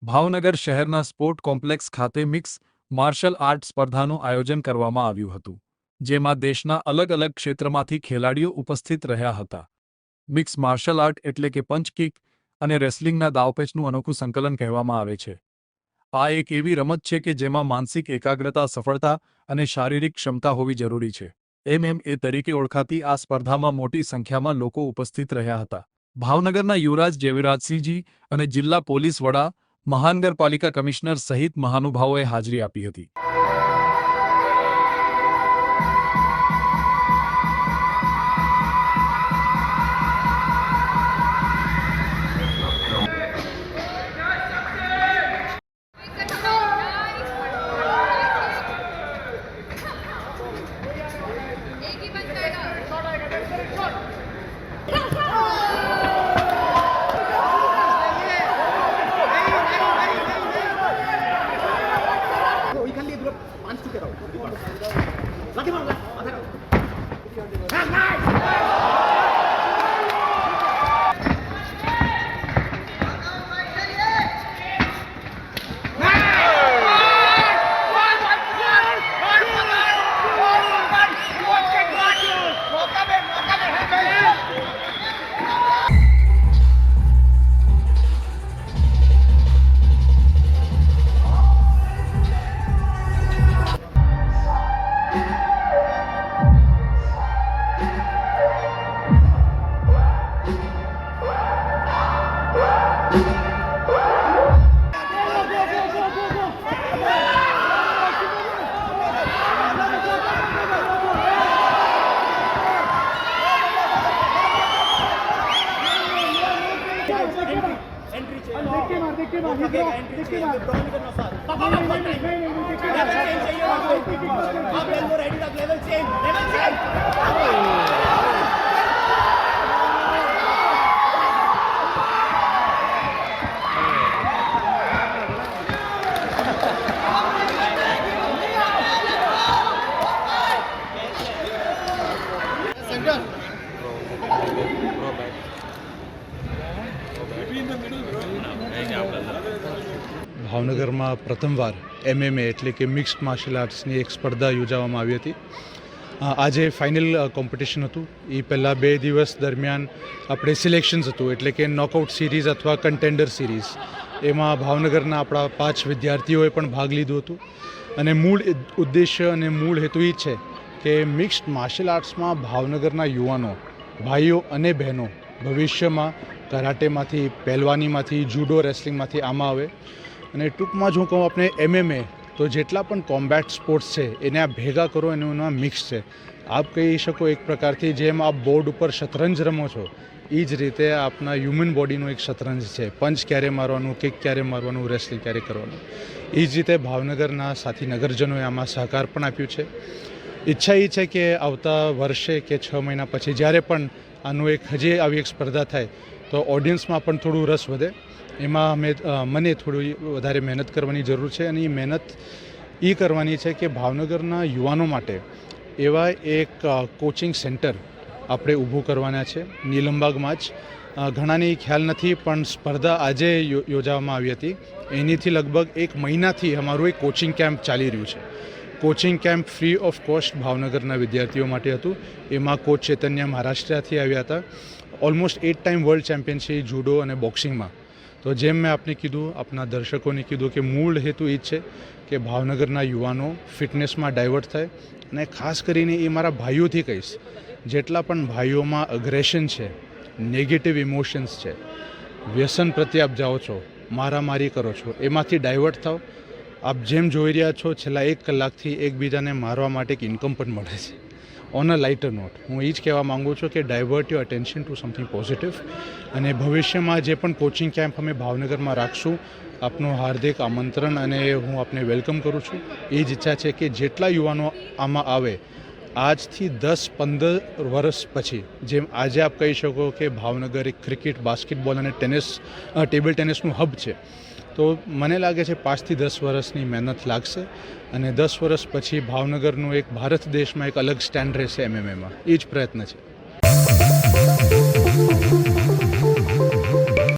ભાવનગર શહેરના sport complex ખાતે mix martial art સ્પર્ધાનું આયોજન કરવામાં આવ્યું હતું, જેમાં દેશના અલગ અલગ ક્ષેત્રમાંથી ખેલાડીઓ ઉપસ્થિત રહ્યા હતા. મિક્સ માર્શલ આર્ટ એટલે કે પંચ કિક અને રેસલિંગના દાવપેચનું અનોખું સંકલન કહેવામાં આવે છે. આ એક એવી રમત છે કે જેમાં માનસિક એકાગ્રતા, સફળતા અને શારીરિક ક્ષમતા હોવી જરૂરી છે. MMA તરીકે ઓળખાતી આ સ્પર્ધામાં મોટી સંખ્યામાં લોકો ઉપસ્થિત રહ્યા હતા. ભાવનગરના યુવરાજ જયવિરાજસિંહજી અને જિલ્લા પોલીસ વડા, મહાનગરપાલિકા કમિશનર સહિત મહાનુભાવોએ હાજરી આપી હતી. ભાવનગરમાં પ્રથમવાર MMA એટલે કે મિક્સ્ડ માર્શલ આર્ટ્સની એક સ્પર્ધા યોજવામાં આવી હતી. આજે ફાઇનલ કોમ્પિટિશન હતું. એ પહેલાં 2 દિવસ દરમિયાન આપણે સિલેક્શન્સ હતું, એટલે કે નોકઆઉટ સિરીઝ અથવા કન્ટેન્ડર સિરીઝ. એમાં ભાવનગરના આપણા 5 વિદ્યાર્થીઓએ પણ ભાગ લીધો હતો. અને મૂળ ઉદ્દેશ્ય અને મૂળ હેતુ એ છે કે મિક્સ્ડ માર્શલ આર્ટ્સમાં ભાવનગરના યુવાનો, ભાઈઓ અને બહેનો ભવિષ્યમાં કરાટેમાંથી, પહેલવાનીમાંથી, જુડો, રેસલિંગમાંથી આમાં આવે. અને ટૂંકમાં જો કહું આપણે MMA તો જેટલા પણ કોમ્બેટ સ્પોર્ટ્સ છે એને આ ભેગા કરો અને એનું મિક્સ છે. આપ કહી શકો એક પ્રકારથી જેમ આપ બોર્ડ ઉપર શતરંજ રમો છો એ જ રીતે આપના હ્યુમન બોડીનું એક શતરંજ છે. પંચ ક્યારે મારવાનું, કિક ક્યારે મારવાનું, રેસલિંગ ક્યારે કરવાનું. એ જ રીતે ભાવનગરના સાથી નગરજનોએ આમાં સહકાર પણ આપ્યું છે. ઈચ્છા એ છે કે આવતા વર્ષે કે 6 મહિના પછી જ્યારે પણ આનું હજી આવી એક સ્પર્ધા થાય તો ઓડિયન્સમાં પણ થોડું રસ વધે. એમાં મને થોડી વધારે મહેનત કરવાની જરૂર છે. અને એ મહેનત એ કરવાની છે કે ભાવનગરના યુવાનો માટે એવા એક કોચિંગ સેન્ટર આપણે ઊભું કરવાના છે નીલમબાગમાં જ. ઘણાને ખ્યાલ નથી પણ સ્પર્ધા આજે યોજવામાં આવી હતી. એનીથી લગભગ 1 મહિનાથી અમારું એક કોચિંગ કેમ્પ ચાલી રહ્યું છે. Coaching camp free of cost ભાવનગરના વિદ્યાર્થીઓ માટે હતું. એમાં કોચ ચૈતન્ય મહારાષ્ટ્રથી આવ્યા હતા. ઓલમોસ્ટ 8 ટાઈમ વર્લ્ડ ચેમ્પિયન છે જુડો અને બોક્સિંગમાં. તો જેમ મેં આપને કીધું, આપના દર્શકોને કીધું કે મૂળ હેતુ એ જ છે કે ભાવનગરના યુવાનો ફિટનેસમાં ડાયવર્ટ થાય. અને ખાસ કરીને એ મારા ભાઈઓથી કહીશ, જેટલા પણ ભાઈઓમાં અગ્રેશન છે, નેગેટિવ ઇમોશન્સ છે, વ્યસન પ્રત્યે આપ જાઓ છો, મારામારી કરો છો, એમાંથી ડાયવર્ટ થાવ. આપ જેમ જોઈ રહ્યા છો છેલ્લા 1 કલાકથી એકબીજાને મારવા માટે એક ઇન્કમ પણ મળે છે. ઓન અ લાઇટર નોટ હું એ જ કહેવા માગું છું કે divert your attention two something positive. અને ભવિષ્યમાં જે પણ કોચિંગ કેમ્પ અમે ભાવનગરમાં રાખશું, આપનું હાર્દિક આમંત્રણ અને હું આપને વેલકમ કરું છું. એ જ ઈચ્છા છે કે જેટલા યુવાનો આમાં આવે, આજથી 10-15 વર્ષ પછી જેમ આજે આપ કહી શકો કે ભાવનગર એક ક્રિકેટ, બાસ્કેટબોલ અને ટેબલ ટેનિસનું હબ છે, તો મને લાગે છે 5 થી 10 વર્ષની મહેનત લાગશે અને 10 વર્ષ પછી ભાવનગરનું એક ભારત દેશમાં એક અલગ સ્ટેન્ડ રહેશે MMAમાં. એ જ પ્રયત્ન છે.